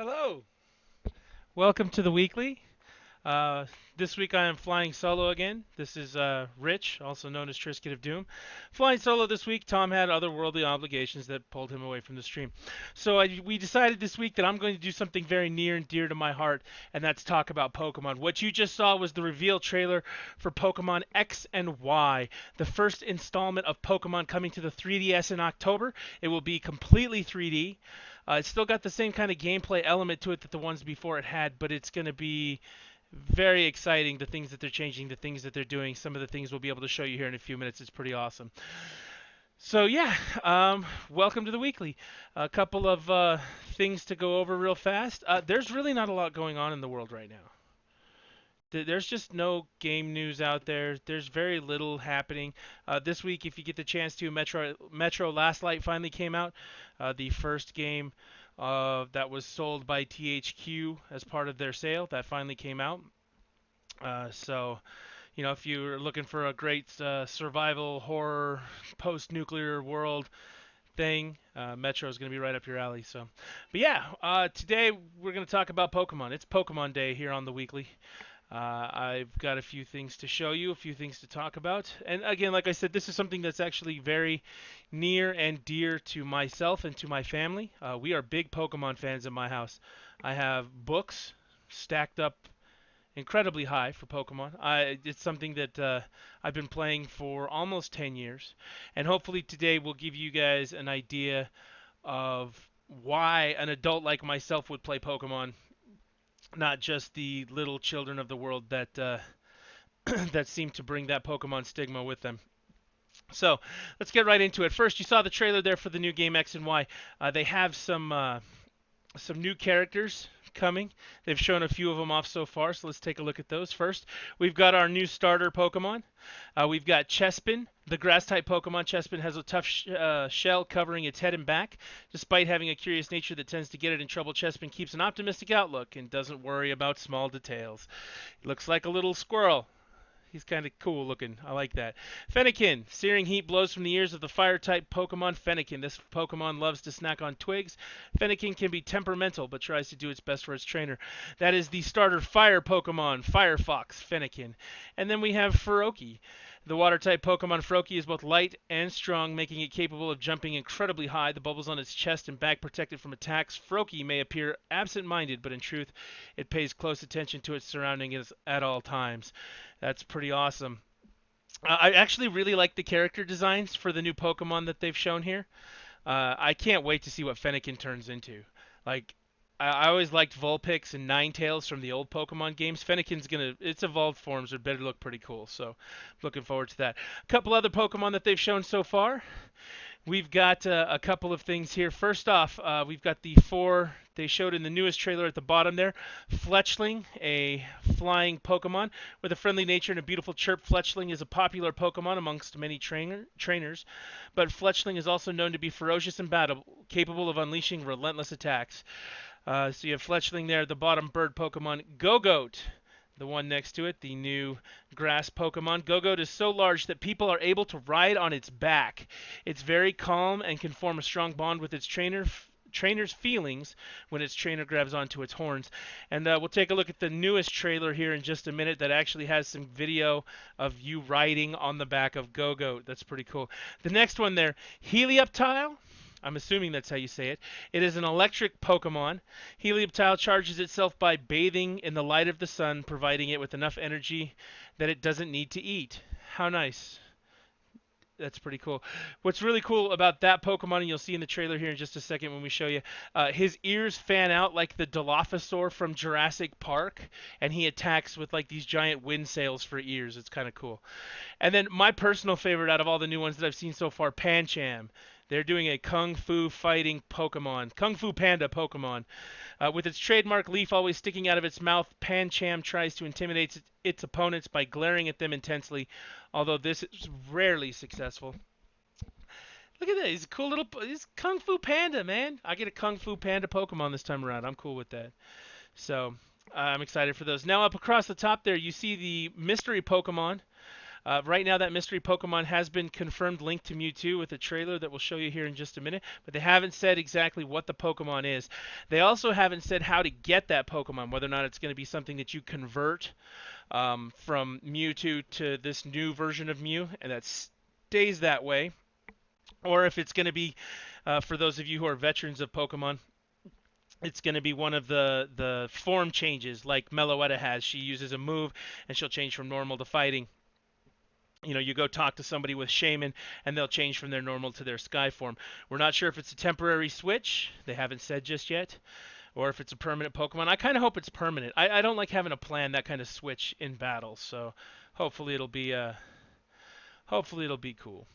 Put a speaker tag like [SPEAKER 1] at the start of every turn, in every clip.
[SPEAKER 1] Hello. Welcome to the weekly. Uh, this week I am flying solo again. This is Rich, also known as Trisket of Doom. Flying solo this week. Tom had otherworldly obligations that pulled him away from the stream. So we decided this week that I'm going to do something very near and dear to my heart, and that's talk about Pokemon. What you just saw was the reveal trailer for Pokemon X and Y, the first installment of Pokemon coming to the 3DS in October. It will be completely 3D. It's still got the same kind of gameplay element to it that the ones before it had, but it's going to be very exciting. The things that they're changing, the things that they're doing, some of the things we'll be able to show you here in a few minutes. It's pretty awesome. So yeah, welcome to the weekly. A couple of things to go over real fast. There's really not a lot going on in the world right now. There's just no game news out there. There's very little happening. This week, if you get the chance to, Metro Last Light finally came out. The first game that was sold by THQ as part of their sale that finally came out. So, if you're looking for a great survival horror post-nuclear world thing, Metro is going to be right up your alley. So, but yeah, today we're going to talk about Pokemon. It's Pokemon Day here on the weekly. I've got a few things to show you, a few things to talk about. And again, like I said, this is something that's actually very near and dear to myself and to my family. We are big Pokemon fans in my house. I have books stacked up incredibly high for Pokemon. It's something that I've been playing for almost 10 years. And hopefully today will give you guys an idea of why an adult like myself would play Pokemon, not just the little children of the world that that seem to bring that Pokemon stigma with them. So let's get right into it. First, you saw the trailer there for the new game X and Y. They have some new characters coming. They've shown a few of them off so far, so let's take a look at those. First, we've got our new starter Pokemon. We've got Chespin, the grass-type Pokemon. Chespin has a tough shell covering its head and back. Despite having a curious nature that tends to get it in trouble, Chespin keeps an optimistic outlook and doesn't worry about small details. It looks like a little squirrel. He's kind of cool looking. I like that. Fennekin. Searing heat blows from the ears of the fire-type Pokemon Fennekin. This Pokemon loves to snack on twigs. Fennekin can be temperamental, but tries to do its best for its trainer. That is the starter fire Pokemon, Firefox Fennekin. And then we have Froakie. The water-type Pokemon Froakie is both light and strong, making it capable of jumping incredibly high. The bubbles on its chest and back protect it from attacks. Froakie may appear absent-minded, but in truth, it pays close attention to its surroundings at all times. That's pretty awesome. I actually really like the character designs for the new Pokemon that they've shown here. I can't wait to see what Fennekin turns into. Like, I always liked Vulpix and Ninetales from the old Pokemon games. Fennekin's its evolved forms would better look pretty cool, so looking forward to that. A couple other Pokemon that they've shown so far. We've got a couple of things here. First off, we've got the four they showed in the newest trailer at the bottom there. Fletchling, a flying Pokemon with a friendly nature and a beautiful chirp. Fletchling is a popular Pokemon amongst many trainers, but Fletchling is also known to be ferocious in battle, capable of unleashing relentless attacks. So you have Fletchling there, the bottom bird Pokemon. Gogoat, the one next to it, the new grass Pokemon. Gogoat is so large that people are able to ride on its back. It's very calm and can form a strong bond with its trainer's feelings when its trainer grabs onto its horns. And we'll take a look at the newest trailer here in just a minute that actually has some video of you riding on the back of Gogoat. That's pretty cool. The next one there, Helioptile. I'm assuming that's how you say it. It is an electric Pokemon. Helioptile charges itself by bathing in the light of the sun, providing it with enough energy that it doesn't need to eat. How nice. That's pretty cool. What's really cool about that Pokemon, and you'll see in the trailer here in just a second when we show you, his ears fan out like the Dilophosaur from Jurassic Park, and he attacks with like these giant wind sails for ears. It's kind of cool. And then my personal favorite out of all the new ones that I've seen so far, Pancham. They're doing a Kung Fu fighting Pokemon, Kung Fu Panda Pokemon. With its trademark leaf always sticking out of its mouth, Pancham tries to intimidate its opponents by glaring at them intensely, although this is rarely successful. Look at that. He's a cool little. He's Kung Fu Panda, man. I get a Kung Fu Panda Pokemon this time around. I'm cool with that. So I'm excited for those. Now up across the top there, you see the mystery Pokemon. Right now, that mystery Pokemon has been confirmed linked to Mewtwo with a trailer that we'll show you here in just a minute, but they haven't said exactly what the Pokemon is. They also haven't said how to get that Pokemon, whether or not it's going to be something that you convert from Mewtwo to this new version of Mew, and that stays that way, or if it's going to be, for those of you who are veterans of Pokemon, it's going to be one of the form changes like Meloetta has. She uses a move and she'll change from normal to fighting. You know, you go talk to somebody with Shaman and they'll change from their normal to their Sky form. We're not sure if it's a temporary switch. They haven't said just yet. Or if it's a permanent Pokemon. I kind of hope it's permanent. I don't like having to plan that kind of switch in battle. So hopefully it'll be cool.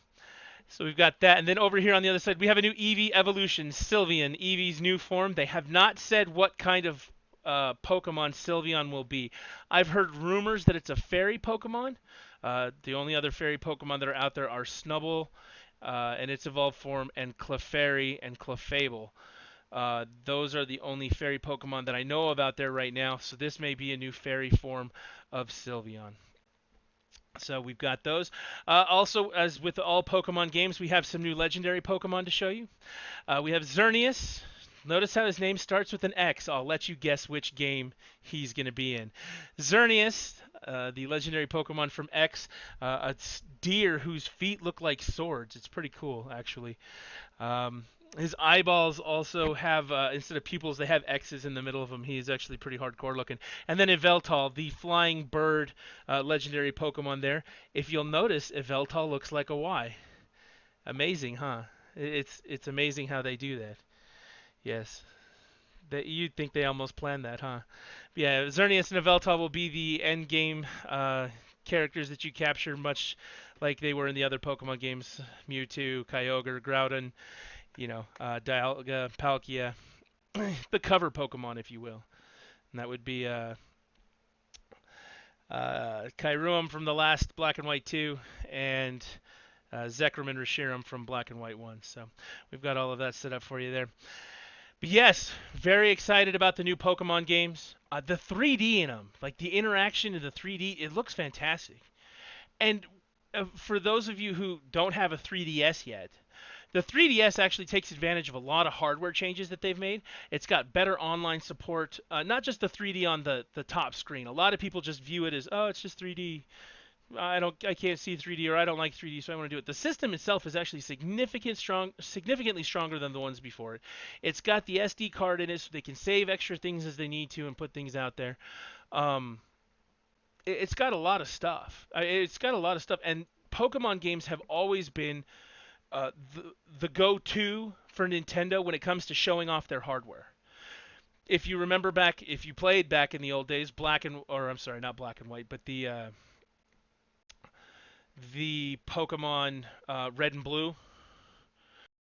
[SPEAKER 1] So we've got that, and then over here on the other side, we have a new Eevee evolution, Sylveon, Eevee's new form. They have not said what kind of Pokemon Sylveon will be. I've heard rumors that it's a fairy Pokemon. The only other fairy Pokemon that are out there are Snubbull and its evolved form, and Clefairy and Clefable. Those are the only fairy Pokemon that I know of out there right now, so this may be a new fairy form of Sylveon. So we've got those. Also, as with all Pokemon games, we have some new legendary Pokemon to show you. We have Xerneas. Notice how his name starts with an X. I'll let you guess which game he's going to be in. Xerneas, the legendary Pokemon from X, a deer whose feet look like swords. It's pretty cool, actually. His eyeballs also have, instead of pupils, they have X's in the middle of them. He's actually pretty hardcore looking. And then Yveltal, the flying bird legendary Pokemon there. If you'll notice, Yveltal looks like a Y. Amazing, huh? It's amazing how they do that. Yes. You'd think they almost planned that, huh? But yeah, Xerneas and Yveltal will be the end game characters that you capture, much like they were in the other Pokemon games. Mewtwo, Kyogre, Groudon, Dialga, Palkia, the cover Pokemon, if you will. And that would be Kyurem from the last Black and White 2, and Zekrom and Reshiram from Black and White 1. So we've got all of that set up for you there. But yes, very excited about the new Pokemon games. The 3D in them, like the interaction in the 3D, it looks fantastic. And for those of you who don't have a 3DS yet, the 3DS actually takes advantage of a lot of hardware changes that they've made. It's got better online support, not just the 3D on the top screen. A lot of people just view it as, oh, it's just 3D. I can't see 3D, or I don't like 3D, so I want to do it. The system itself is actually significantly stronger than the ones before it. It's got the SD card in it, so they can save extra things as they need to and put things out there. It's got a lot of stuff. And Pokemon games have always been the go-to for Nintendo when it comes to showing off their hardware. If you remember back, if you played back in the old days, not Black and White, but the Pokemon Red and Blue,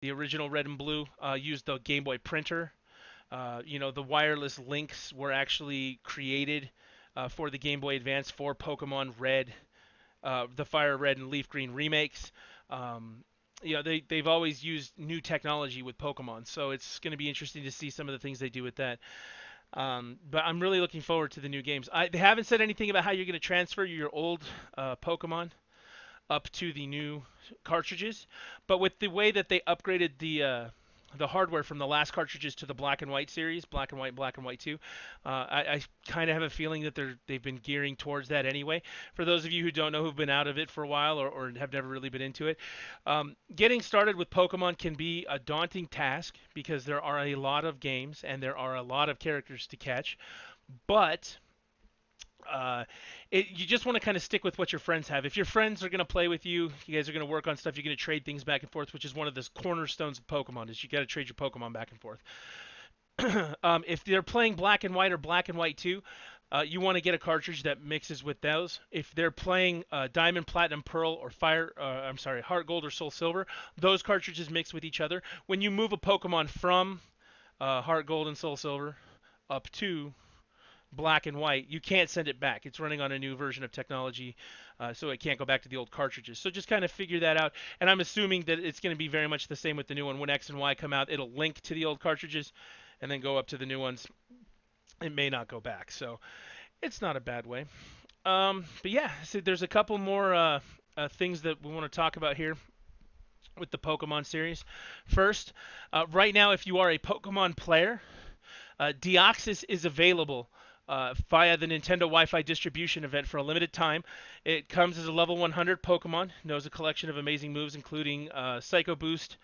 [SPEAKER 1] the original Red and Blue, used the Game Boy printer. The wireless links were actually created for the Game Boy Advance for Pokemon Red, the Fire Red and Leaf Green remakes. They've always used new technology with Pokemon, so it's going to be interesting to see some of the things they do with that. But I'm really looking forward to the new games. They haven't said anything about how you're going to transfer your old Pokemon up to the new cartridges, but with the way that they upgraded the hardware from the last cartridges to the Black and White series, Black and White, Black and White 2, I kind of have a feeling that they've been gearing towards that anyway. For those of you who don't know, who've been out of it for a while or have never really been into it, getting started with Pokemon can be a daunting task because there are a lot of games and there are a lot of characters to catch, but you just want to kind of stick with what your friends have. If your friends are going to play with you, you guys are going to work on stuff, you're going to trade things back and forth, which is one of the cornerstones of Pokemon, is you got to trade your Pokemon back and forth. If they're playing Black and White or Black and White 2, you want to get a cartridge that mixes with those. If they're playing Diamond, Platinum, Pearl, or Heart Gold or Soul Silver, those cartridges mix with each other. When you move a Pokemon from Heart Gold and Soul Silver up to Black and White, you can't send it back. It's running on a new version of technology, so it can't go back to the old cartridges. So just kind of figure that out. And I'm assuming that it's going to be very much the same with the new one. When X and Y come out, it'll link to the old cartridges and then go up to the new ones. It may not go back, so it's not a bad way. But yeah, so there's a couple more things that we want to talk about here with the Pokemon series. First, right now, if you are a Pokemon player, Deoxys is available via the Nintendo Wi-Fi distribution event for a limited time. It comes as a level 100 Pokemon, knows a collection of amazing moves, including Psycho Boost.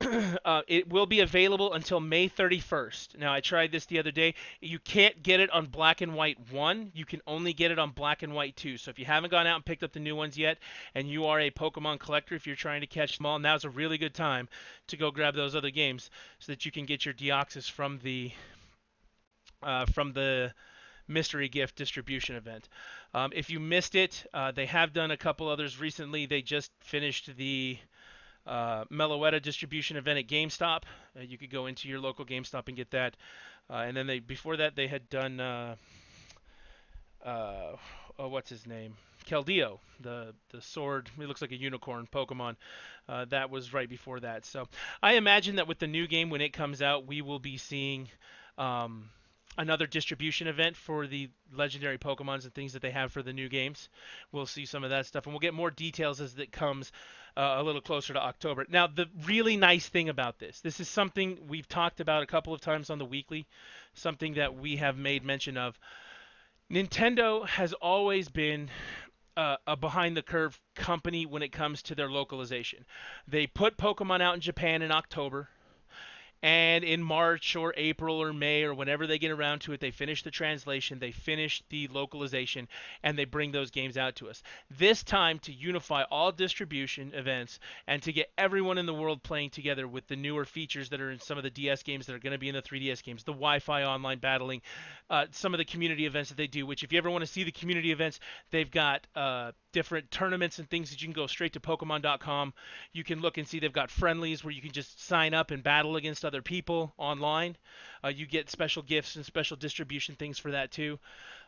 [SPEAKER 1] It will be available until May 31st. Now, I tried this the other day. You can't get it on Black and White 1. You can only get it on Black and White 2. So if you haven't gone out and picked up the new ones yet, and you are a Pokemon collector, if you're trying to catch them all, now's a really good time to go grab those other games so that you can get your Deoxys from the mystery gift distribution event. If you missed it, they have done a couple others recently. They just finished the Meloetta distribution event at GameStop. You could go into your local GameStop and get that. And then before that they had done what's his name? Keldeo, the sword. It looks like a unicorn Pokemon. That was right before that. So I imagine that with the new game when it comes out, we will be seeing another distribution event for the legendary Pokemons and things that they have for the new games. We'll see some of that stuff, and we'll get more details as it comes a little closer to October. Now, the really nice thing about this is something we've talked about a couple of times on the weekly, something that we have made mention of. Nintendo has always been a behind the curve company when it comes to their localization. They put Pokemon out in Japan in October. And in March or April or May or whenever they get around to it, they finish the translation, they finish the localization, and they bring those games out to us. This time, to unify all distribution events and to get everyone in the world playing together with the newer features that are in some of the DS games that are going to be in the 3DS games, the Wi-Fi online battling, some of the community events that they do, which if you ever want to see the community events, they've got different tournaments and things that you can go straight to Pokemon.com. You can look and see they've got friendlies where you can just sign up and battle against other people online. You get special gifts and special distribution things for that too.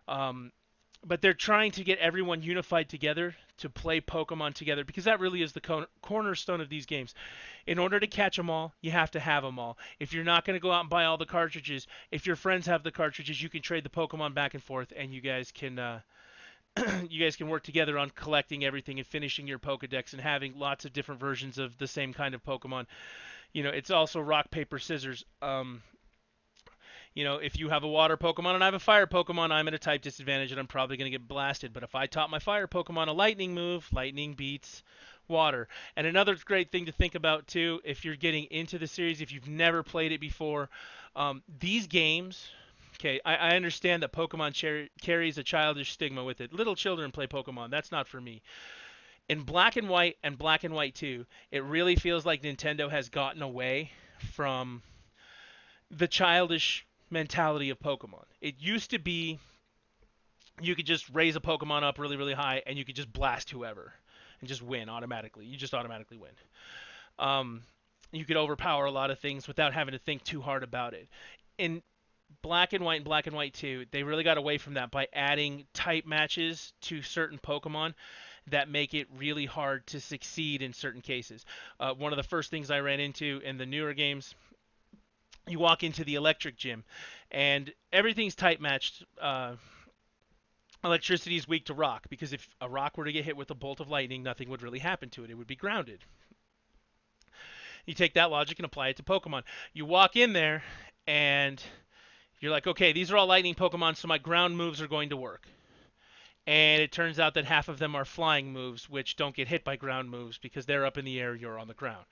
[SPEAKER 1] But they're trying to get everyone unified together to play Pokemon together because that really is the cornerstone of these games. In order to catch them all, you have to have them all. If you're not going to go out and buy all the cartridges, if your friends have the cartridges, you can trade the Pokemon back and forth, and you guys can work together on collecting everything and finishing your Pokedex and having lots of different versions of the same kind of Pokemon. It's also rock, paper, scissors. If you have a water Pokemon and I have a fire Pokemon, I'm at a type disadvantage and I'm probably going to get blasted. But if I taught my fire Pokemon a lightning move, lightning beats water. And another great thing to think about too, if you're getting into the series, if you've never played it before, these games. Okay, I understand that Pokemon carries a childish stigma with it. Little children play Pokemon. That's not for me. In Black and White and Black and White 2, it really feels like Nintendo has gotten away from the childish mentality of Pokemon. It used to be you could just raise a Pokemon up really, really high and you could just blast whoever and just win automatically. You just automatically win. You could overpower a lot of things without having to think too hard about it. In Black and White and Black and White 2, they really got away from that by adding type matches to certain Pokemon that make it really hard to succeed in certain cases. One of the first things I ran into in the newer games, you walk into the electric gym, and everything's type matched. Electricity is weak to rock, because if a rock were to get hit with a bolt of lightning, nothing would really happen to it. It would be grounded. You take that logic and apply it to Pokemon. You walk in there, and you're like, okay, these are all lightning Pokemon, so my ground moves are going to work. And it turns out that half of them are flying moves, which don't get hit by ground moves because they're up in the air, you're on the ground.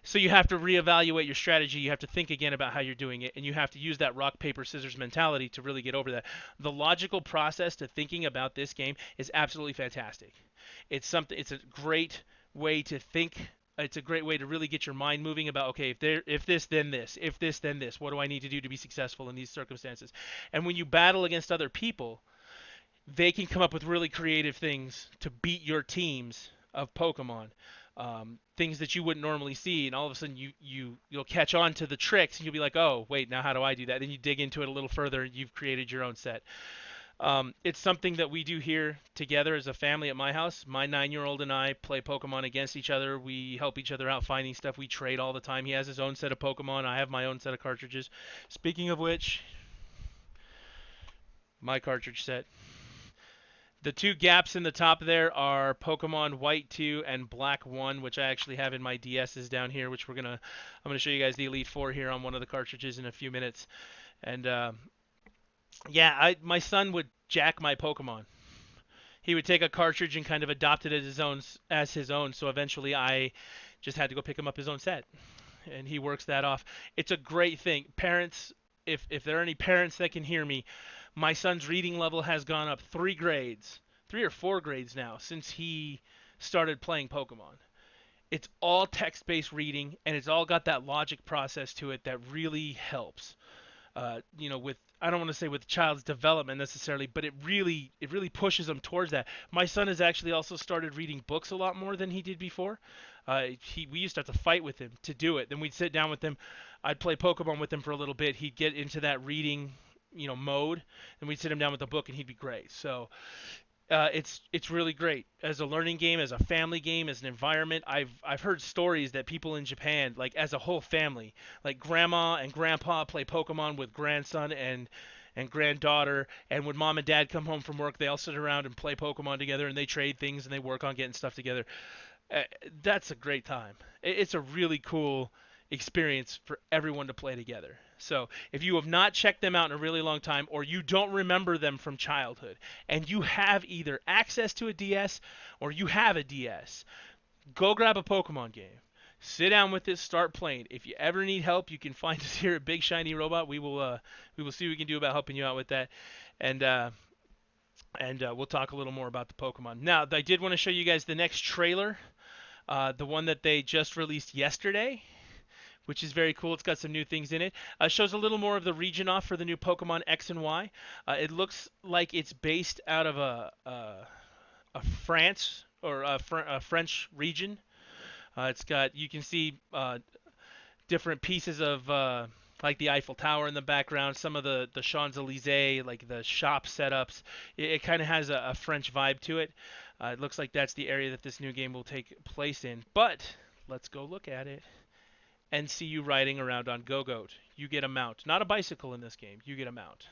[SPEAKER 1] So you have to reevaluate your strategy. You have to think again about how you're doing it, and you have to use that rock, paper, scissors mentality to really get over that. The logical process to thinking about this game is absolutely fantastic. It's a great way to think. It's a great way to really get your mind moving about, okay, if this then this, if this then this, what do I need to do to be successful in these circumstances? And when you battle against other people, they can come up with really creative things to beat your teams of Pokemon. Things that you wouldn't normally see, and all of a sudden you'll catch on to the tricks, and you'll be like, oh wait, now how do I do that? Then you dig into it a little further, and you've created your own set. It's something that we do here together as a family at my house. My 9-year-old and I play Pokemon against each other. We help each other out finding stuff. We trade all the time. He has his own set of Pokemon. I have my own set of cartridges. Speaking of which, my cartridge set. The two gaps in the top there are Pokemon White 2 and Black 1, which I actually have in my DSs down here, which I'm gonna show you guys the Elite Four here on one of the cartridges in a few minutes. And yeah, my son would jack my Pokemon. He would take a cartridge and kind of adopt it as his own. So eventually, I just had to go pick him up his own set, and he works that off. It's a great thing. Parents, if there are any parents that can hear me, my son's reading level has gone up 3 grades, 3 or 4 grades now since he started playing Pokemon. It's all text-based reading, and it's all got that logic process to it that really helps. With I don't want to say with the child's development necessarily, but it really pushes them towards that. My son has actually also started reading books a lot more than he did before. We used to have to fight with him to do it. Then we'd sit down with him. I'd play Pokemon with him for a little bit. He'd get into that reading, mode, and we'd sit him down with a book, and he'd be great. So it's really great as a learning game, as a family game, as an environment. I've heard stories that people in Japan, like as a whole family, like grandma and grandpa play Pokemon with grandson and granddaughter, and when mom and dad come home from work, they all sit around and play Pokemon together, and they trade things and they work on getting stuff together. uh, that's a great time. It's a really cool experience for everyone to play together. So if you have not checked them out in a really long time, or you don't remember them from childhood, and you have either access to a DS or you have a DS, go grab a Pokemon game. Sit down with it, start playing. If you ever need help, you can find us here at Big Shiny Robot. We will see what we can do about helping you out with that, and we'll talk a little more about the Pokemon. Now, I did want to show you guys the next trailer, the one that they just released yesterday, which is very cool. It's got some new things in it. Shows a little more of the region off for the new Pokemon X and Y. It looks like it's based out of a France or a French region. It's got you can see different pieces of like the Eiffel Tower in the background, some of the Champs Elysees, like the shop setups. It kind of has a French vibe to it. It looks like that's the area that this new game will take place in. But let's go look at it and see you riding around on Go-Goat. You get a mount. Not a bicycle in this game. You get a mount.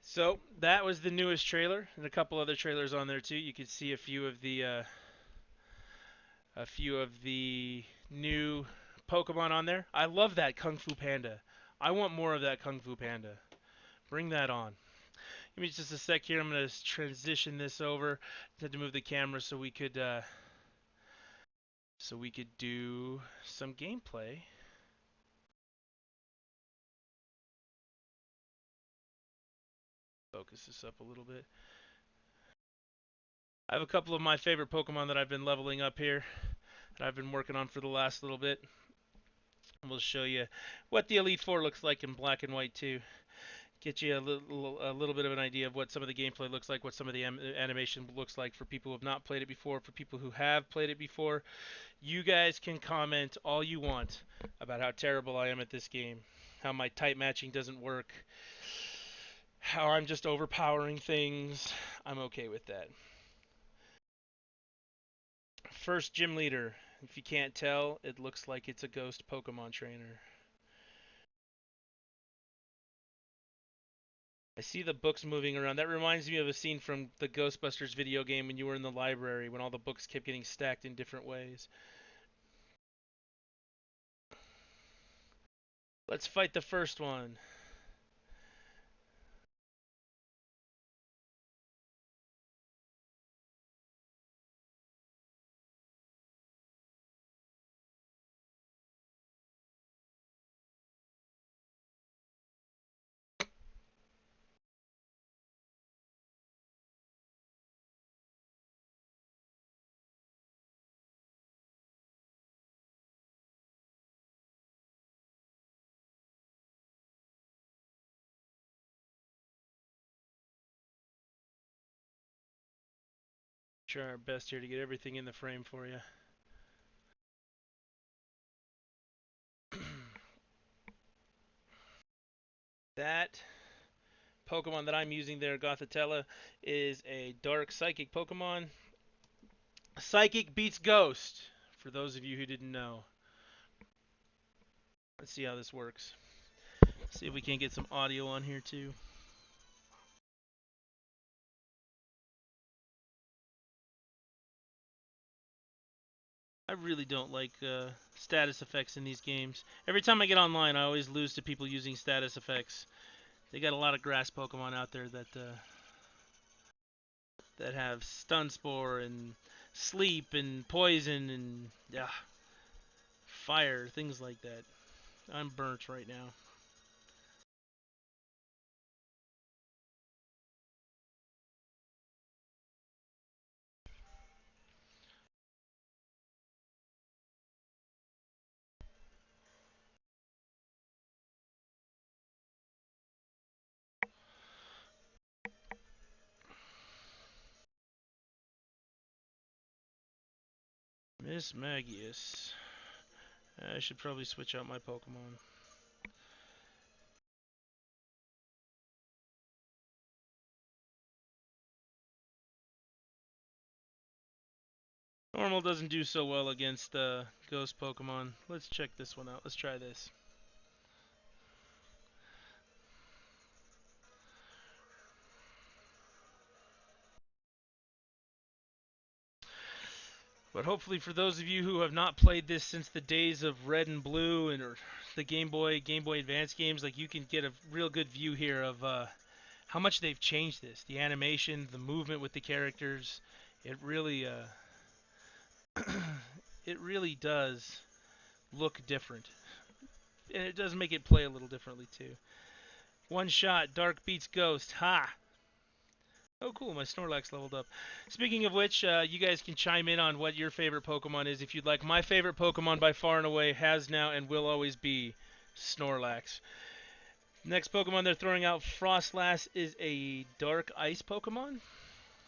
[SPEAKER 1] So that was the newest trailer, and a couple other trailers on there too. You could see a few of the new Pokemon on there. I love that Kung Fu Panda. I want more of that Kung Fu Panda. Bring that on. Give me just a sec here. I'm gonna transition this over. I had to move the camera so we could do some gameplay. Focus this up a little bit. I have a couple of my favorite Pokemon that I've been leveling up here, that I've been working on for the last little bit. We'll show you what the Elite Four looks like in black and white too. Get you a little bit of an idea of what some of the gameplay looks like, what some of the animation looks like for people who have not played it before, for people who have played it before. You guys can comment all you want about how terrible I am at this game, how my type matching doesn't work, how I'm just overpowering things. I'm okay with that. First gym leader. If you can't tell, it looks like it's a ghost Pokemon trainer. I see the books moving around. That reminds me of a scene from the Ghostbusters video game when you were in the library, when all the books kept getting stacked in different ways. Let's fight the first one. Try our best here to get everything in the frame for you. That Pokemon that I'm using there, Gothitella, is a dark psychic Pokemon. Psychic beats Ghost, for those of you who didn't know. Let's see how this works. See if we can't get some audio on here too. I really don't like status effects in these games. Every time I get online, I always lose to people using status effects. They got a lot of grass Pokemon out there that have Stun Spore and Sleep and Poison and Fire, things like that. I'm burnt right now. Mismagius. I should probably switch out my Pokemon. Normal doesn't do so well against Ghost Pokemon. Let's check this one out. Let's try this. But hopefully for those of you who have not played this since the days of Red and Blue and or the Game Boy Advance games, like you can get a real good view here of how much they've changed this. The animation, the movement with the characters, it really it really does look different. And it does make it play a little differently too. One shot, Dark beats Ghost. Ha! Oh, cool. My Snorlax leveled up. Speaking of which, you guys can chime in on what your favorite Pokemon is if you'd like. My favorite Pokemon by far and away has now and will always be Snorlax. Next Pokemon they're throwing out, Frostlass, is a dark ice Pokemon.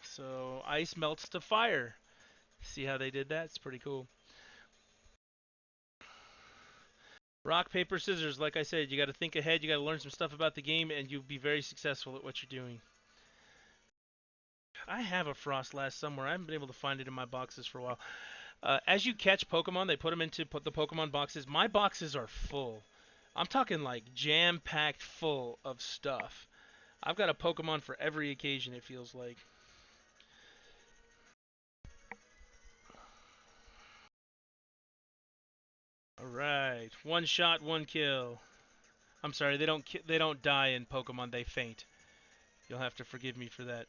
[SPEAKER 1] So ice melts to fire. See how they did that? It's pretty cool. Rock, paper, scissors. Like I said, you got to think ahead. You got to learn some stuff about the game, and you'll be very successful at what you're doing. I have a Frostlass somewhere. I haven't been able to find it in my boxes for a while. As you catch Pokemon, they put them into the Pokemon boxes. My boxes are full. I'm talking like jam-packed full of stuff. I've got a Pokemon for every occasion, it feels like. All right, one shot, one kill. I'm sorry, they don't die in Pokemon, they faint. You'll have to forgive me for that.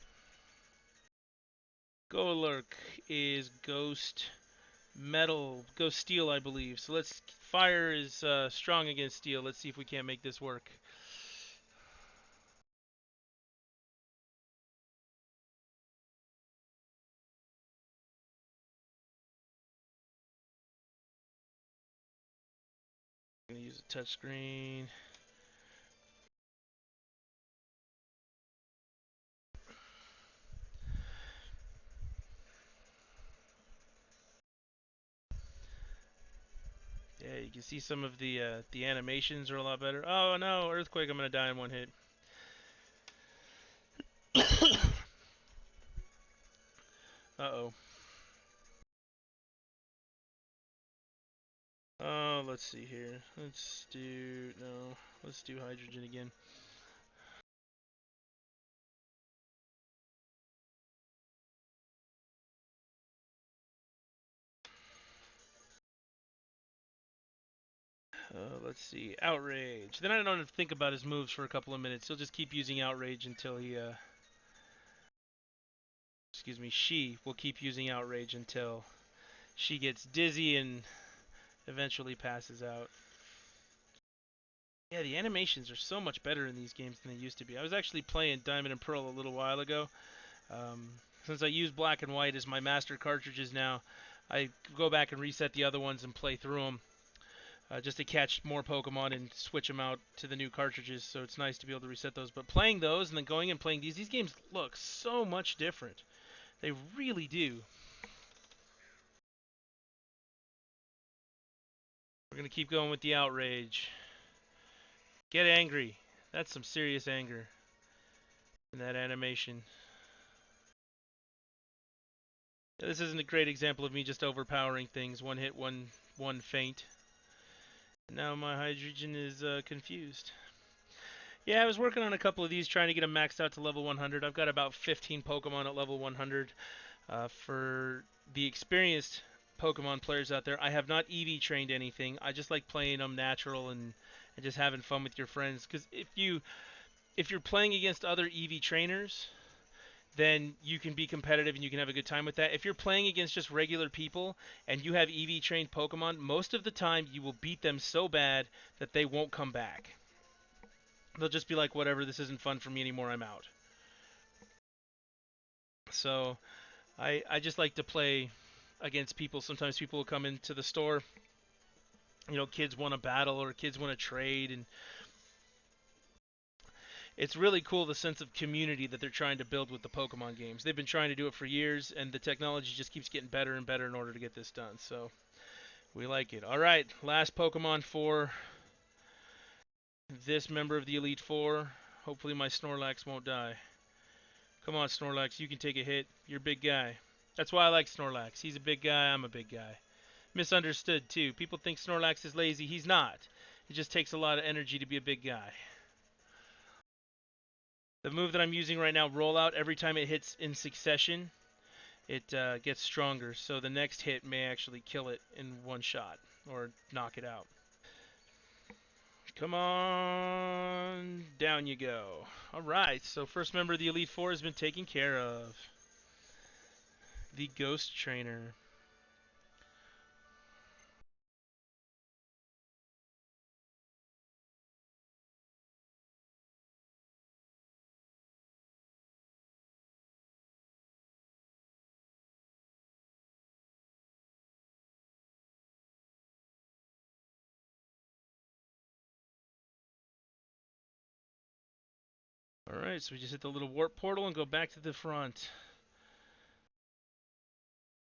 [SPEAKER 1] Golurk is Ghost Metal, Ghost Steel, I believe. So let's. Fire is strong against Steel. Let's see if we can't make this work. gonna use a touchscreen. Yeah, you can see some of the animations are a lot better. Oh no, earthquake! I'm gonna die in one hit. Uh-oh. Oh, let's see here. Let's do no. Let's do hydrogen again. Let's see. Outrage. Then I don't have to think about his moves for a couple of minutes. He'll just keep using outrage until he excuse me, she will keep using outrage until she gets dizzy and eventually passes out. Yeah, the animations are so much better in these games than they used to be. I was actually playing Diamond and Pearl a little while ago. Um, since I use black and white as my master cartridges now, I go back and reset the other ones and play through them just to catch more Pokemon and switch them out to the new cartridges. So it's nice to be able to reset those. But playing those and then going and playing these games look so much different. They really do. We're going to keep going with the outrage. Get angry. That's some serious anger in that animation. This isn't a great example of me just overpowering things. One hit, one faint. Now my hydrogen is confused. Yeah, I was working on a couple of these, trying to get them maxed out to level 100. I've got about 15 Pokemon at level 100. For the experienced Pokemon players out there, I have not EV trained anything. I just like playing them natural and just having fun with your friends. Because if you're playing against other EV trainers, then you can be competitive and you can have a good time with that. If you're playing against just regular people and you have EV trained Pokemon, most of the time you will beat them so bad that they won't come back. They'll just be like, whatever, this isn't fun for me anymore, I'm out. So I just like to play against people. Sometimes people will come into the store, kids want to battle or kids want to trade, and it's really cool the sense of community that they're trying to build with the Pokemon games. They've been trying to do it for years, and the technology just keeps getting better and better in order to get this done. So we like it. All right, last Pokemon for this member of the Elite Four. Hopefully my Snorlax won't die. Come on, Snorlax, you can take a hit. You're a big guy. That's why I like Snorlax. He's a big guy, I'm a big guy. Misunderstood, too. People think Snorlax is lazy. He's not. It just takes a lot of energy to be a big guy. The move that I'm using right now, Rollout, every time it hits in succession, it gets stronger. So the next hit may actually kill it in one shot or knock it out. Come on, down you go. All right, so first member of the Elite Four has been taken care of. The Ghost Trainer. All right, so we just hit the little warp portal and go back to the front.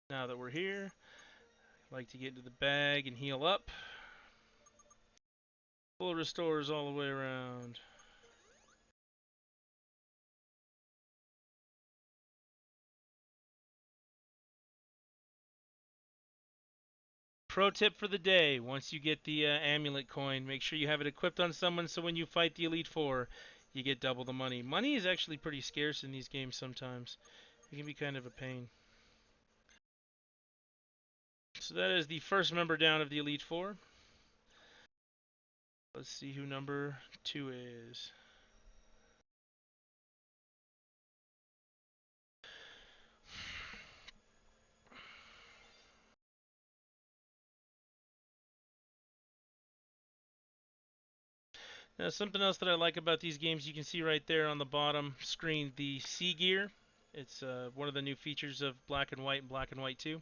[SPEAKER 1] Now that we're here, I'd like to get into the bag and heal up. Full restores all the way around. Pro tip for the day, once you get the amulet coin, make sure you have it equipped on someone so when you fight the Elite Four, you get double the money. Money is actually pretty scarce in these games sometimes. It can be kind of a pain. So that is the first member down of the Elite Four. Let's see who number 2 is. Now, something else that I like about these games, you can see right there on the bottom screen, the Sea Gear. It's one of the new features of Black and White and Black and White 2.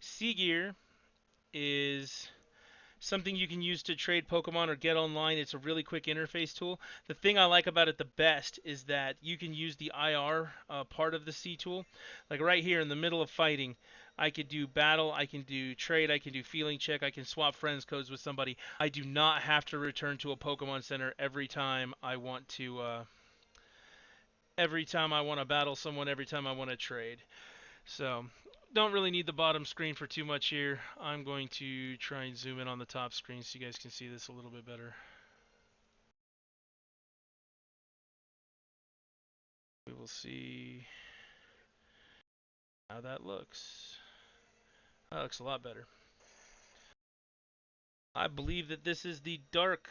[SPEAKER 1] Sea Gear is something you can use to trade Pokemon or get online. It's a really quick interface tool. The thing I like about it the best is that you can use the IR part of the C tool. Like right here in the middle of fighting, I could do battle, I can do trade, I can do feeling check, I can swap friends codes with somebody. I do not have to return to a Pokemon Center every time I want to battle someone, every time I want to trade. So, don't really need the bottom screen for too much here. I'm going to try and zoom in on the top screen so you guys can see this a little bit better. We will see how that looks. That looks a lot better. I believe that this is the Dark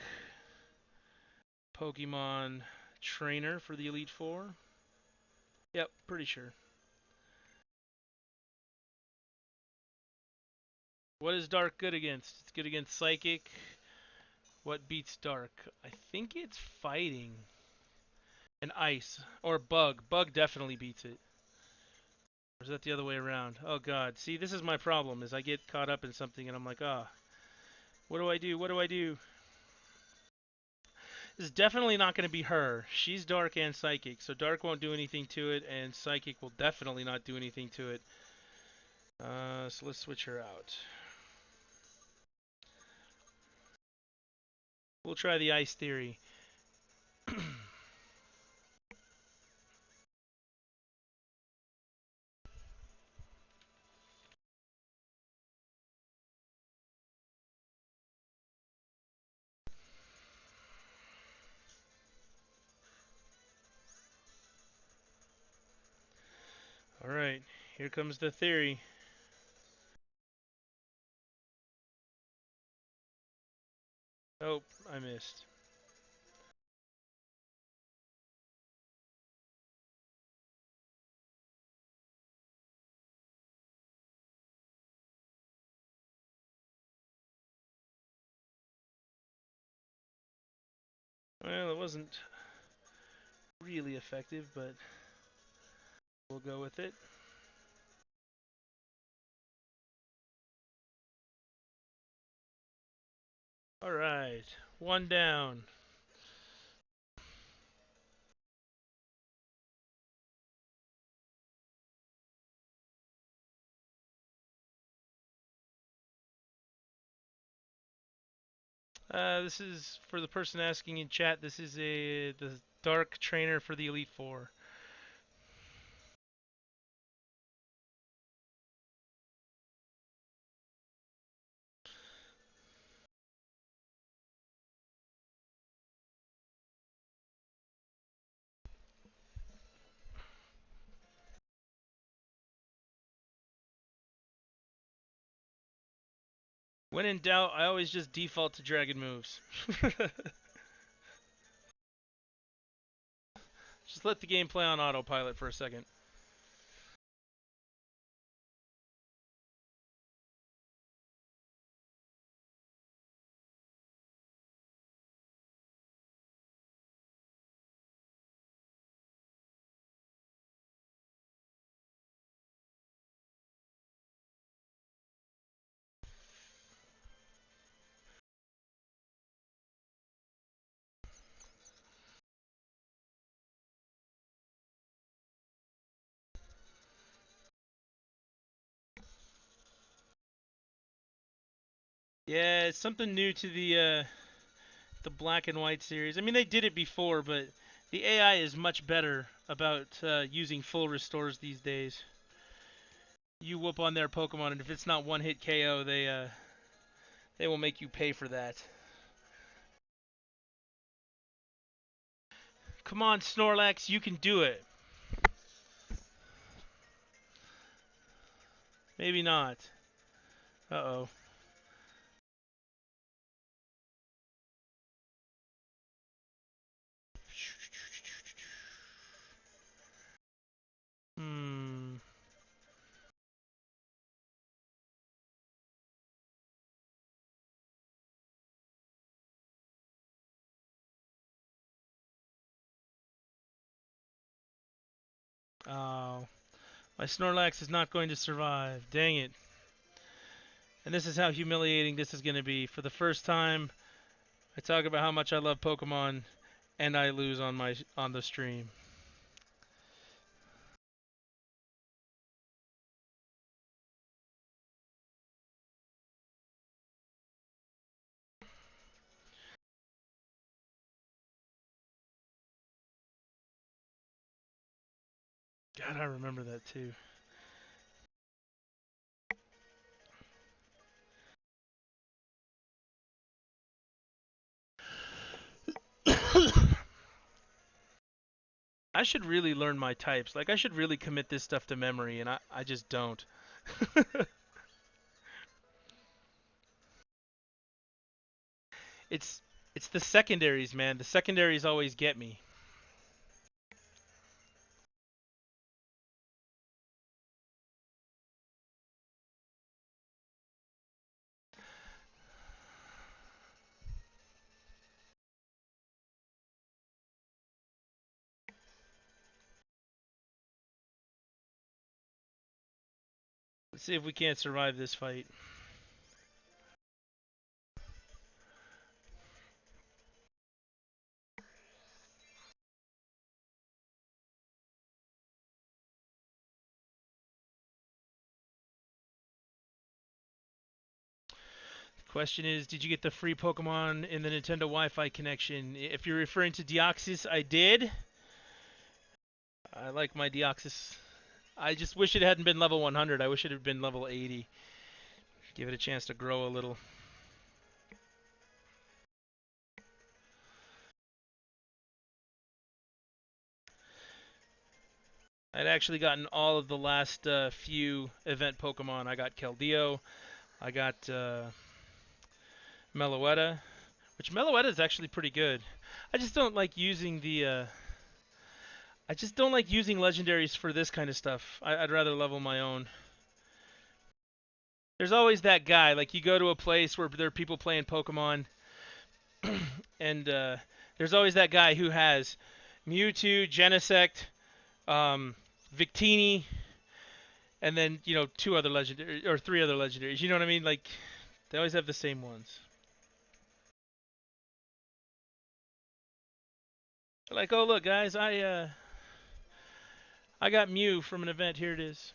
[SPEAKER 1] Pokemon trainer for the Elite Four. Yep, pretty sure. What is Dark good against? It's good against Psychic. What beats Dark? I think it's Fighting and Ice. Or Bug. Bug definitely beats it. Or is that the other way around? Oh god. See, this is my problem, is I get caught up in something and I'm like, ah, what do I do? What do I do? This is definitely not going to be her. She's Dark and Psychic, so Dark won't do anything to it, and Psychic will definitely not do anything to it. So let's switch her out. We'll try the Ice Theory. Alright, here comes the theory. Oh, I missed. Well, it wasn't really effective, but we'll go with it. Alright, one down. This is, for the person asking in chat, this is the Dark Trainer for the Elite Four. When in doubt, I always just default to dragon moves. Just let the game play on autopilot for a second. Yeah, it's something new to the Black and White series. I mean, they did it before, but the AI is much better about using full restores these days. You whoop on their Pokemon, and if it's not one hit KO, they will make you pay for that. Come on, Snorlax, you can do it. Maybe not. Uh-oh. Hmm. Oh. My Snorlax is not going to survive. Dang it. And this is how humiliating this is going to be. For the first time, I talk about how much I love Pokemon, and I lose on the stream. God, I remember that too. I should really learn my types. Like, I should really commit this stuff to memory, and I just don't. it's it's the secondaries, man. The secondaries always get me. Let's see if we can't survive this fight. Question is, did you get the free Pokemon in the Nintendo Wi-Fi connection? If you're referring to Deoxys, I did. I like my Deoxys. I just wish it hadn't been level 100. I wish it had been level 80. Give it a chance to grow a little. I'd actually gotten all of the last few event Pokemon. I got Keldeo. I got Meloetta, which Meloetta is actually pretty good. I just don't like using the. I just don't like using legendaries for this kind of stuff. I'd rather level my own. There's always that guy. Like, you go to a place where there are people playing Pokemon, and there's always that guy who has Mewtwo, Genesect, Victini, and then two other legendary or three other legendaries. You know what I mean? Like, they always have the same ones. Like, oh look, guys, I got Mew from an event. Here it is.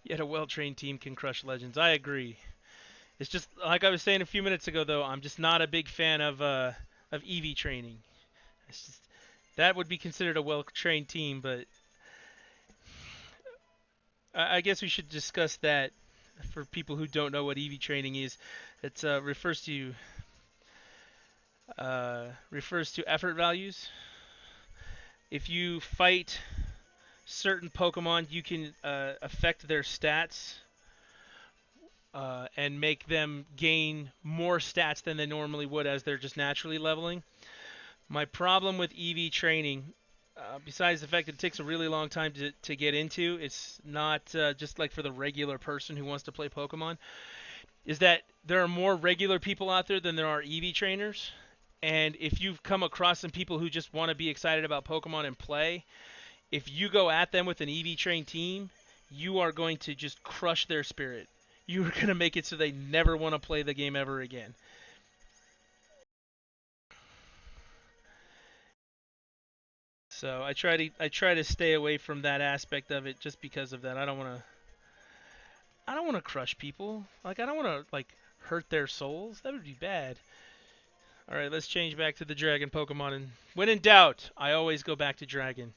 [SPEAKER 1] Yet a well-trained team can crush legends. I agree. It's just like I was saying a few minutes ago, though. I'm just not a big fan of EV training. It's just, that would be considered a well-trained team, but I guess we should discuss that for people who don't know what EV training is. It refers to effort values. If you fight certain Pokemon, you can affect their stats and make them gain more stats than they normally would as they're just naturally leveling. My problem with EV training, besides the fact that it takes a really long time to get into, it's not just like for the regular person who wants to play Pokemon, is that there are more regular people out there than there are EV trainers. And if you've come across some people who just want to be excited about Pokemon and play, if you go at them with an EV trained team, you are going to just crush their spirit. You are going to make it so they never want to play the game ever again. So I try to stay away from that aspect of it just because of that. I don't want to crush people. Like, I don't want to like hurt their souls. That would be bad. All right, let's change back to the dragon Pokemon, and when in doubt, I always go back to dragon.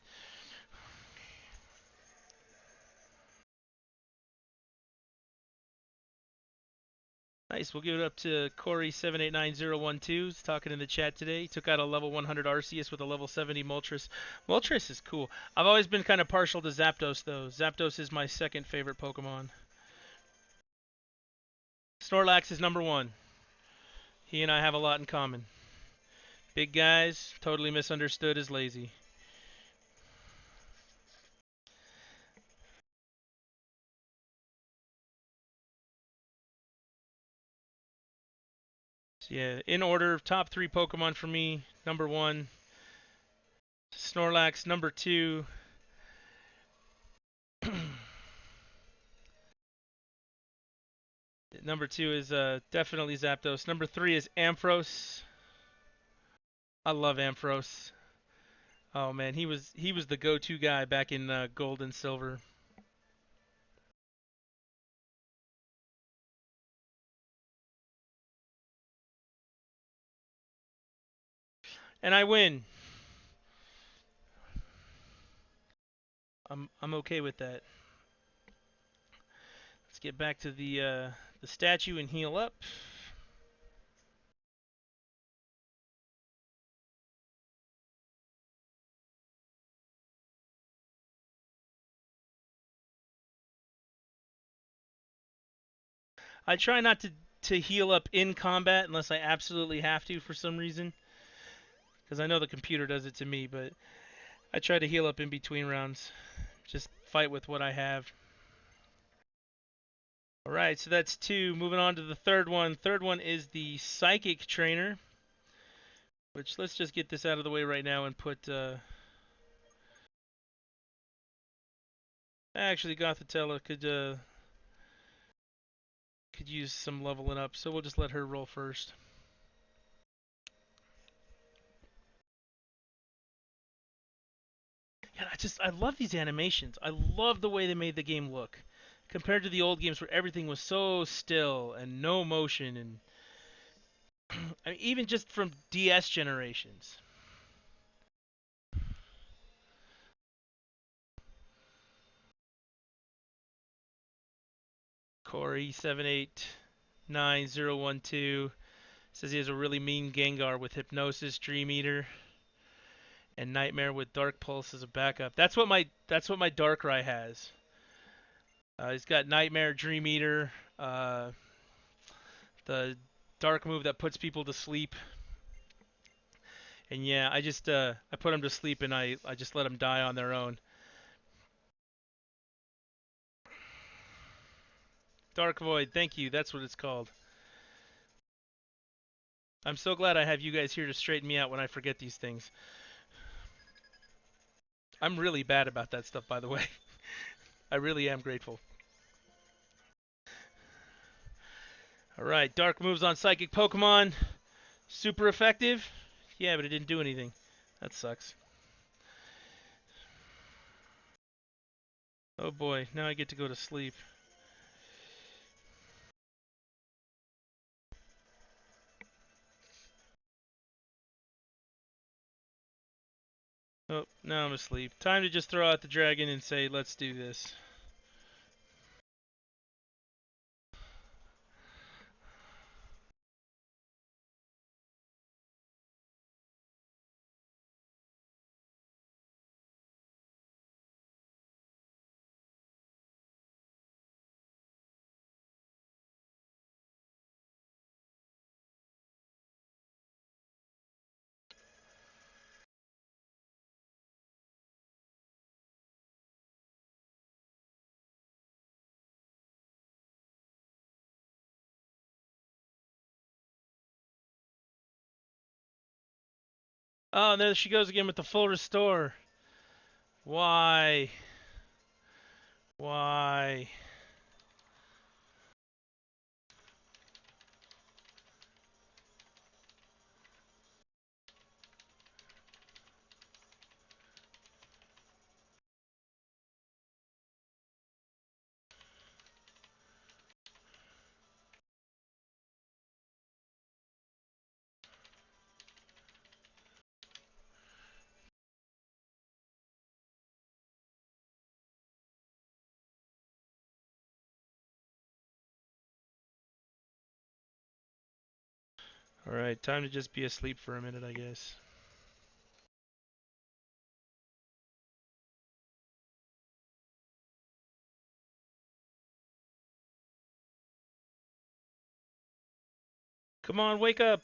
[SPEAKER 1] Nice. We'll give it up to Corey789012. He's talking in the chat today. He took out a level 100 Arceus with a level 70 Moltres. Moltres is cool. I've always been kind of partial to Zapdos, though. Zapdos is my second favorite Pokemon. Snorlax is number one. He and I have a lot in common. Big guys, totally misunderstood as lazy. So yeah, in order, top 3 Pokemon for me. Number 1, Snorlax. Number 2, is definitely Zapdos. Number 3 is Ampharos. I love Ampharos. Oh man, he was the go-to guy back in Gold and Silver. And I win. I'm okay with that. Let's get back to the statue and heal up. I try not to heal up in combat unless I absolutely have to for some reason, because I know the computer does it to me. But I try to heal up in between rounds. Just fight with what I have. All right, so that's 2. Moving on to the third one. Third one is the Psychic Trainer, which let's just get this out of the way right now and put. Actually, Gothitella could use some leveling up, so we'll just let her roll first. Yeah, I love these animations. I love the way they made the game look, compared to the old games where everything was so still and no motion, and I mean, even just from DS generations. Corey 789012 says he has a really mean Gengar with Hypnosis, Dream Eater, and Nightmare with Dark Pulse as a backup. That's what my Darkrai has. He's got Nightmare, Dream Eater, the dark move that puts people to sleep. And yeah, I put them to sleep and I just let them die on their own. Dark Void, thank you. That's what it's called. I'm so glad I have you guys here to straighten me out when I forget these things. I'm really bad about that stuff, by the way. I really am grateful. All right, dark moves on psychic Pokemon. Super effective. Yeah, but it didn't do anything. That sucks. Oh boy, now I get to go to sleep. Oh, now I'm asleep. Time to just throw out the dragon and say, let's do this. Oh, and there she goes again with the full restore. Why? Why? Alright, time to just be asleep for a minute, I guess. Come on, wake up!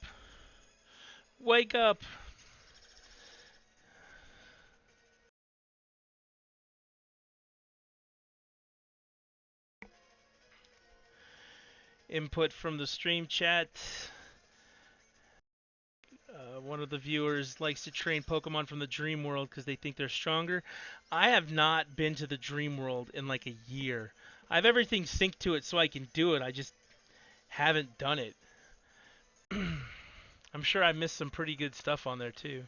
[SPEAKER 1] Wake up! Input from the stream chat. One of the viewers likes to train Pokemon from the Dream World because they think they're stronger. I have not been to the Dream World in like a year. I have everything synced to it so I can do it. I just haven't done it. I'm sure I missed some pretty good stuff on there too.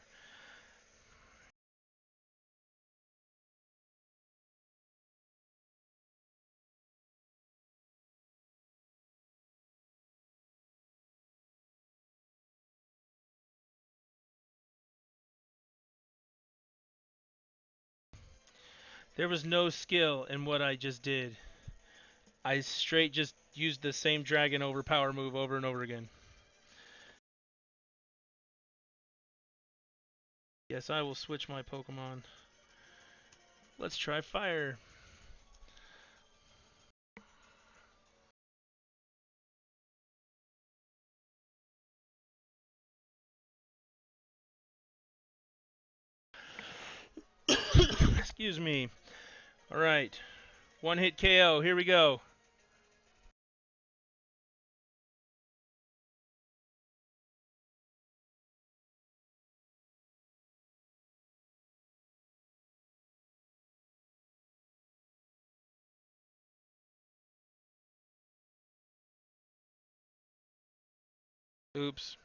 [SPEAKER 1] There was no skill in what I just did. I straight just used the same Dragon Overpower move over and over again. Yes, I will switch my Pokemon. Let's try Fire. Excuse me. Alright. One hit KO. Here we go. Oops.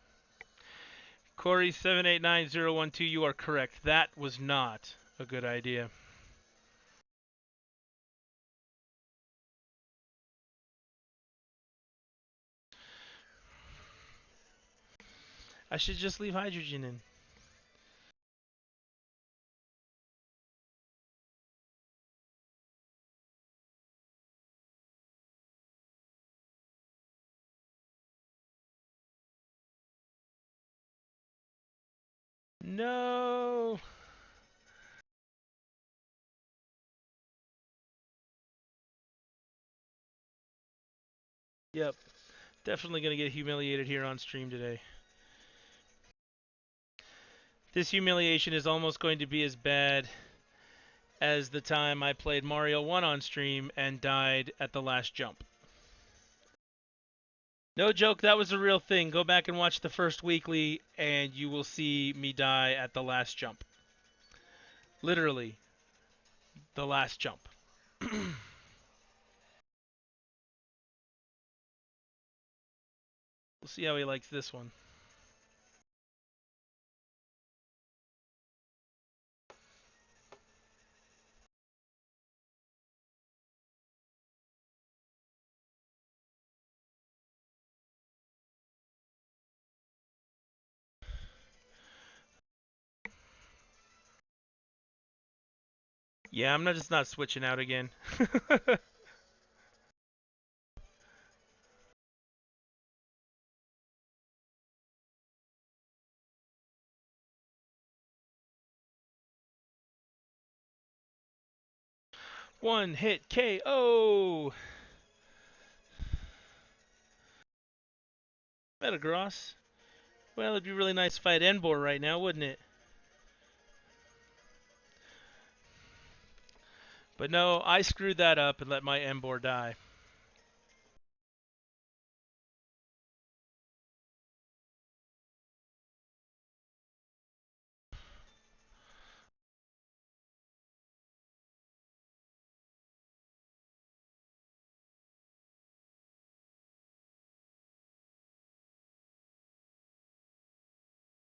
[SPEAKER 1] Corey789012, you are correct. That was not a good idea. I should just leave hydrogen in. No. Yep. Definitely going to get humiliated here on stream today. This humiliation is almost going to be as bad as the time I played Mario 1 on stream and died at the last jump. No joke, that was a real thing. Go back and watch the first weekly and you will see me die at the last jump. Literally, the last jump. We'll see how he likes this one. Yeah, I'm just not switching out again. One hit KO. Metagross. Well, it'd be really nice to fight Emboar right now, wouldn't it? But no, I screwed that up and let my Emboar die.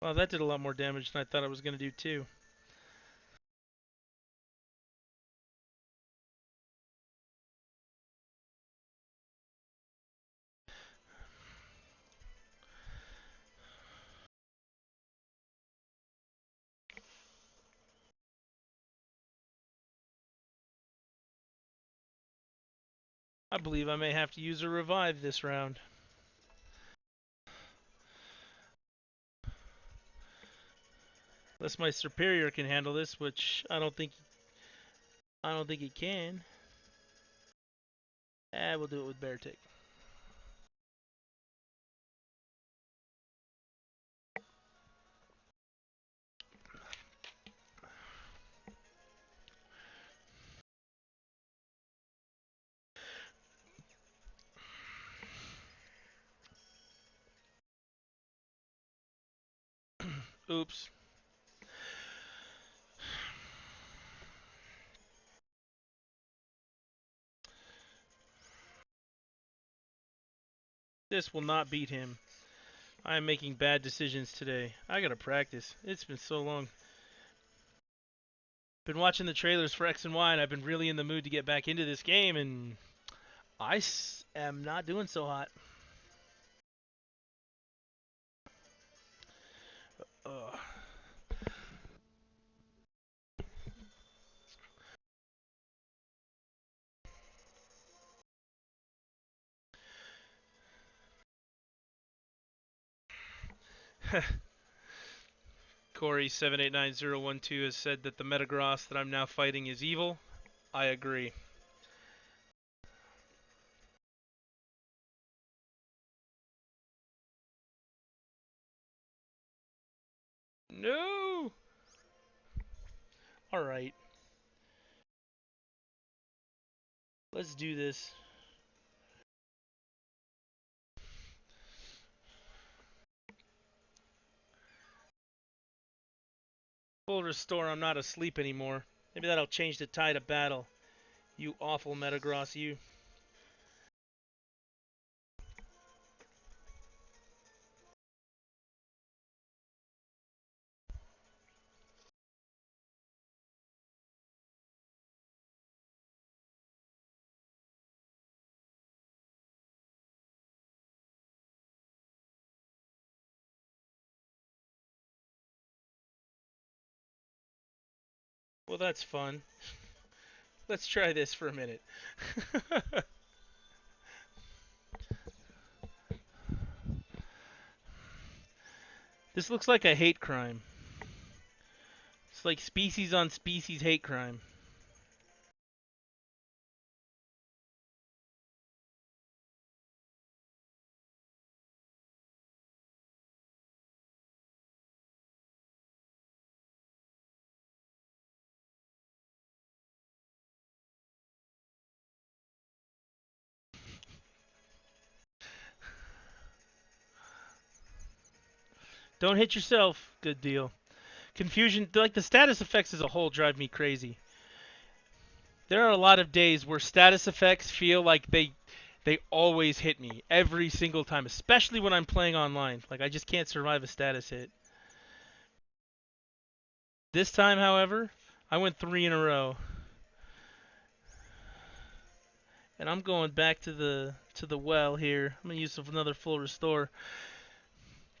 [SPEAKER 1] Well, that did a lot more damage than I thought it was going to do, too. I believe I may have to use a revive this round. Unless my superior can handle this, which I don't think it can. We'll do it with Beartic. Oops. This will not beat him. I am making bad decisions today. I gotta practice. It's been so long. Been watching the trailers for X and Y, and I've been really in the mood to get back into this game, and am not doing so hot. Ugh. Corey789012 has said that the Metagross that I'm now fighting is evil. I agree. No! Alright. Let's do this. Full restore, I'm not asleep anymore. Maybe that'll change the tide of battle. You awful Metagross, you. Well, that's fun. Let's try this for a minute. This looks like a hate crime. It's like species on species hate crime. Don't hit yourself. Good deal. Confusion, like the status effects as a whole, drive me crazy. There are a lot of days where status effects feel like they always hit me every single time, especially when I'm playing online. Like I just can't survive a status hit. This time, however, I went 3 in a row. And I'm going back to the well here. I'm gonna use another full restore.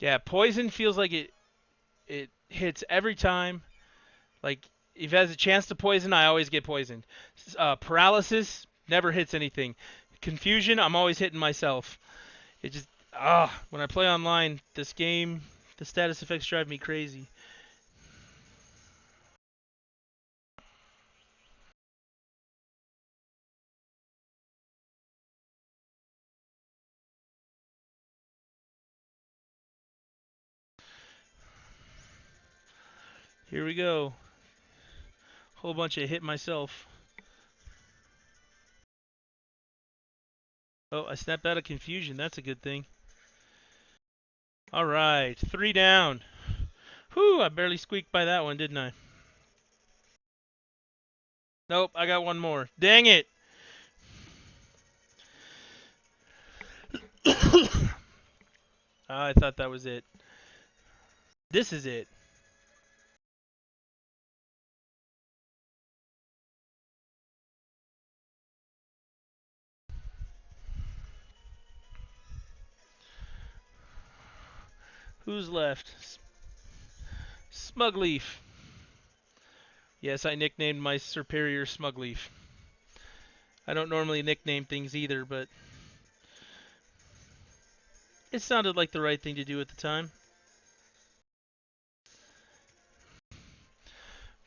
[SPEAKER 1] Yeah, poison feels like it hits every time. Like if it has a chance to poison, I always get poisoned. Paralysis never hits anything. Confusion, I'm always hitting myself. It just when I play online, this game, the status effects drive me crazy. Here we go. Whole bunch of hit myself. Oh, I snapped out of confusion. That's a good thing. All right, 3 down. Whew, I barely squeaked by that one, didn't I? Nope, I got one more. Dang it! I thought that was it. This is it. Who's left? Smugleaf. Yes, I nicknamed my superior Smugleaf. I don't normally nickname things either, but it sounded like the right thing to do at the time.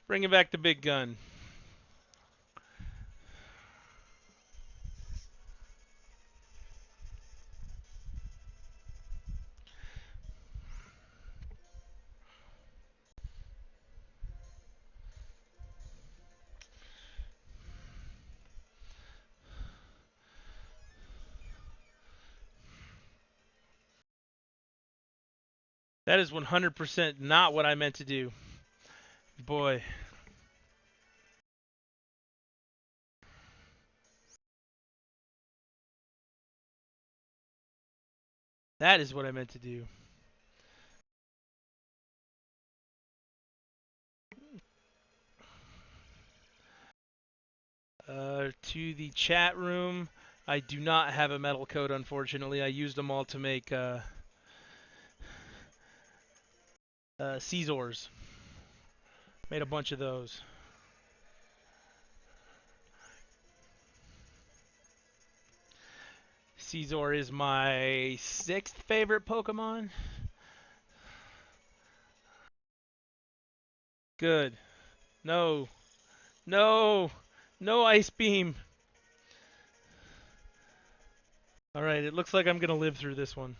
[SPEAKER 1] Bringing back the big gun. That is 100% not what I meant to do. Boy. That is what I meant to do. To the chat room, I do not have a metal coat, unfortunately. I used them all to make Caesars. Made a bunch of those. Caesar is my 6th favorite Pokemon. Good. No. No. No Ice Beam. Alright, it looks like I'm going to live through this one.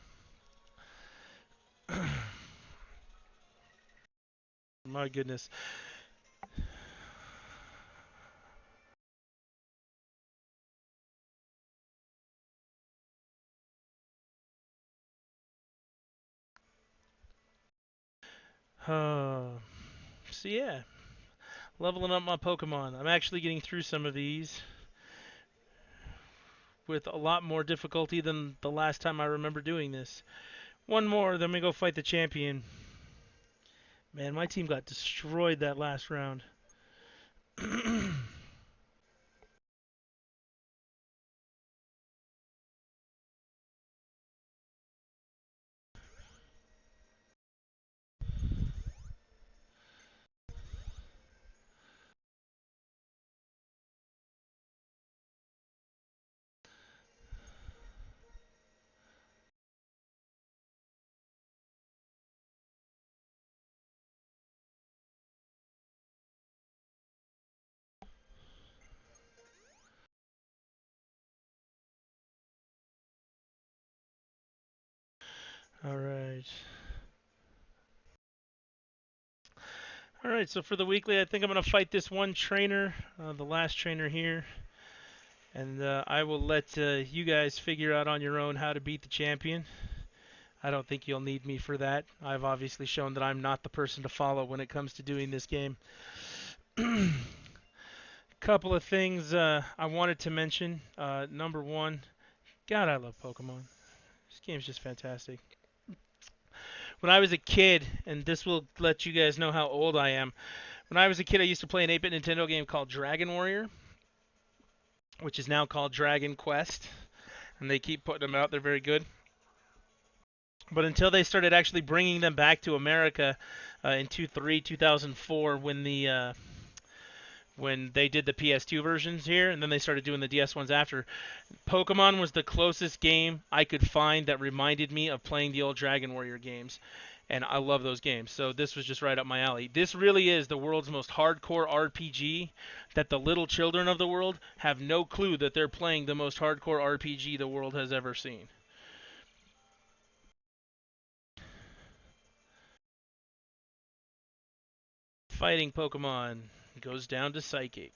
[SPEAKER 1] My goodness. So yeah, leveling up my Pokemon. I'm actually getting through some of these with a lot more difficulty than the last time I remember doing this. One more, then we go fight the champion. Man, my team got destroyed that last round. Alright. Alright, so for the weekly, I think I'm going to fight this one trainer, the last trainer here. And I will let you guys figure out on your own how to beat the champion. I don't think you'll need me for that. I've obviously shown that I'm not the person to follow when it comes to doing this game. Couple of things I wanted to mention. Number one, God, I love Pokemon. This game's just fantastic. When I was a kid, and this will let you guys know how old I am. When I was a kid, I used to play an 8-bit Nintendo game called Dragon Warrior, which is now called Dragon Quest, and they keep putting them out. They're very good. But until they started actually bringing them back to America in 2004, when they did the PS2 versions here, and then they started doing the DS ones after, Pokemon was the closest game I could find that reminded me of playing the old Dragon Warrior games. And I love those games, so this was just right up my alley. This really is the world's most hardcore RPG that the little children of the world have no clue that they're playing the most hardcore RPG the world has ever seen. Fighting Pokemon goes down to Psychic.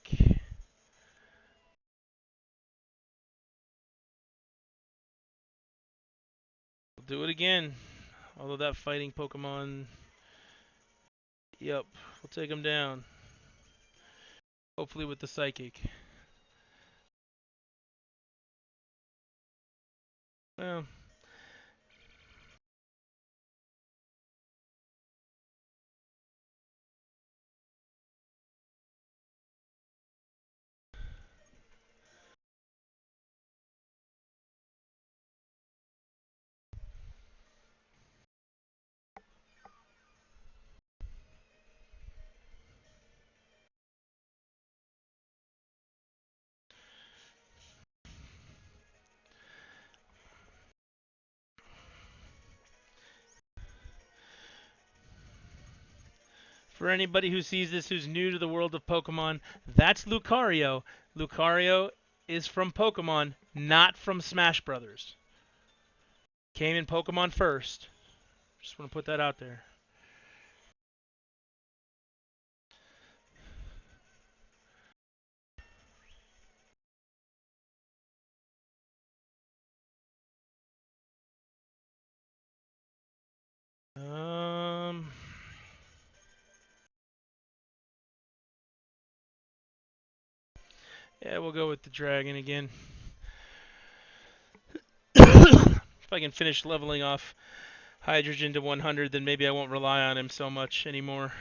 [SPEAKER 1] We'll do it again. Although that fighting Pokemon, yep, we'll take him down. Hopefully with the Psychic. Well, for anybody who sees this who's new to the world of Pokemon, that's Lucario. Lucario is from Pokemon, not from Smash Brothers. Came in Pokemon first. Just want to put that out there. Yeah, we'll go with the dragon again. If I can finish leveling off hydrogen to 100, then maybe I won't rely on him so much anymore.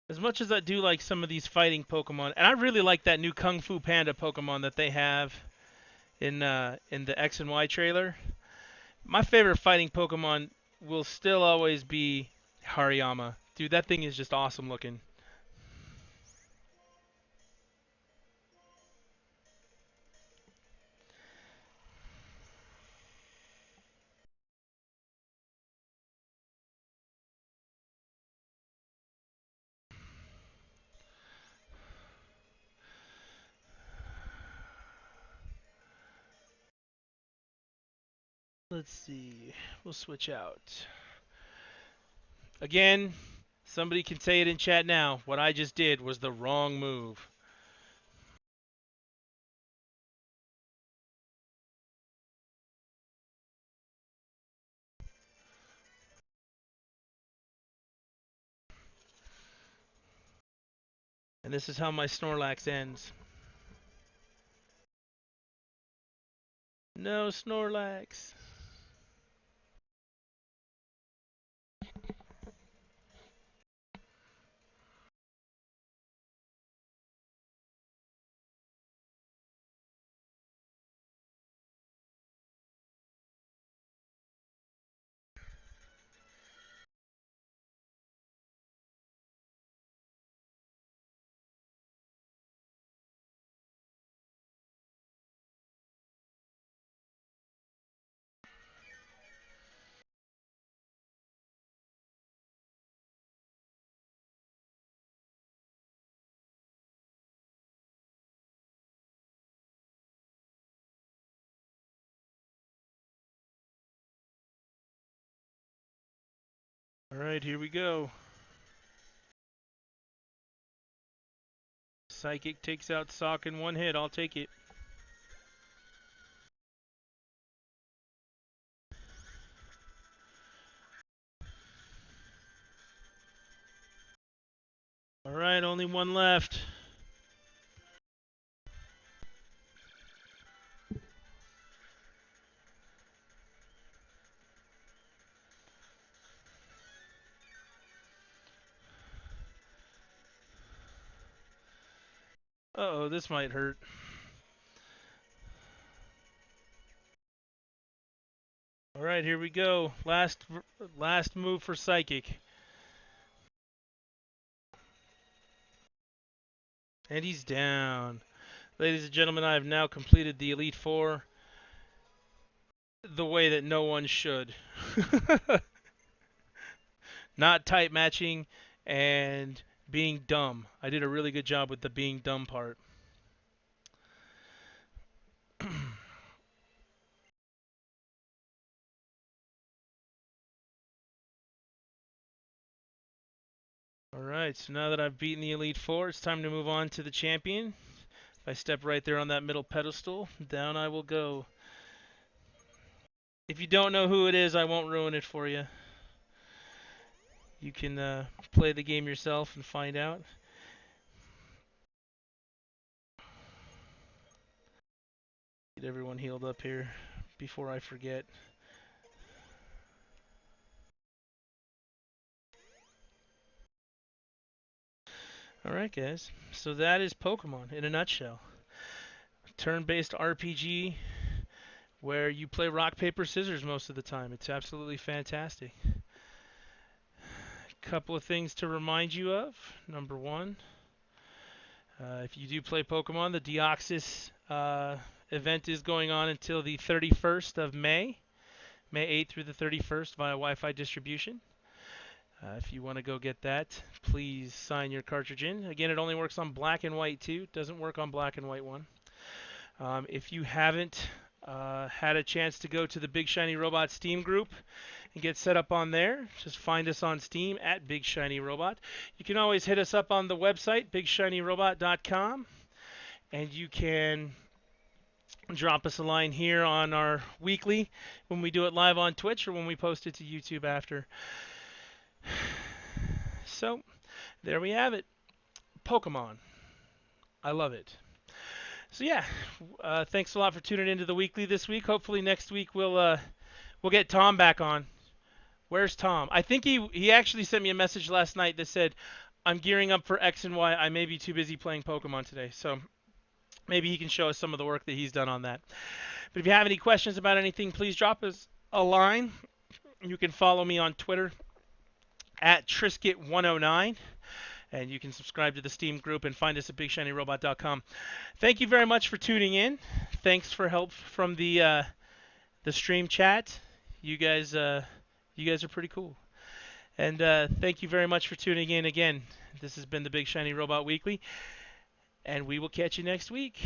[SPEAKER 1] As much as I do like some of these fighting Pokemon, and I really like that new Kung Fu Panda Pokemon that they have in the X and Y trailer, my favorite fighting Pokemon will still always be Hariyama. Dude, that thing is just awesome looking. Let's see. We'll switch out. Again, somebody can say it in chat now. What I just did was the wrong move. And this is how my Snorlax ends. No Snorlax. Alright, here we go. Psychic takes out Sock in one hit. I'll take it. Alright, only one left. Uh-oh, this might hurt. Alright, here we go. Last move for Psychic. And he's down. Ladies and gentlemen, I have now completed the Elite Four the way that no one should. Not type matching and being dumb. I did a really good job with the being dumb part. Alright, so now that I've beaten the Elite Four, it's time to move on to the champion. If I step right there on that middle pedestal, down I will go. If you don't know who it is, I won't ruin it for you. You can play the game yourself and find out. Get everyone healed up here before I forget. Alright guys, so that is Pokemon in a nutshell. Turn-based RPG where you play rock, paper, scissors most of the time. It's absolutely fantastic. Couple of things to remind you of. Number one, if you do play Pokemon, the Deoxys event is going on until the 31st of May. May 8th through the 31st via Wi-Fi distribution. If you want to go get that, please sign your cartridge in. Again, it only works on black and white too. It doesn't work on black and white one. If you haven't had a chance to go to the Big Shiny Robot Steam group and get set up on there, just find us on Steam at Big Shiny Robot. You can always hit us up on the website, bigshinyrobot.com, and you can drop us a line here on our weekly when we do it live on Twitch or when we post it to YouTube after. So, there we have it. Pokemon. I love it. So yeah, thanks a lot for tuning into the weekly this week. Hopefully next week we'll get Tom back on. Where's Tom? I think he actually sent me a message last night that said, I'm gearing up for X and Y. I may be too busy playing Pokemon today. So maybe he can show us some of the work that he's done on that. But if you have any questions about anything, please drop us a line. You can follow me on Twitter at Trisket109. And you can subscribe to the Steam group and find us at BigShinyRobot.com. Thank you very much for tuning in. Thanks for help from the stream chat. You guys are pretty cool. And thank you very much for tuning in again. This has been the Big Shiny Robot Weekly, and we will catch you next week.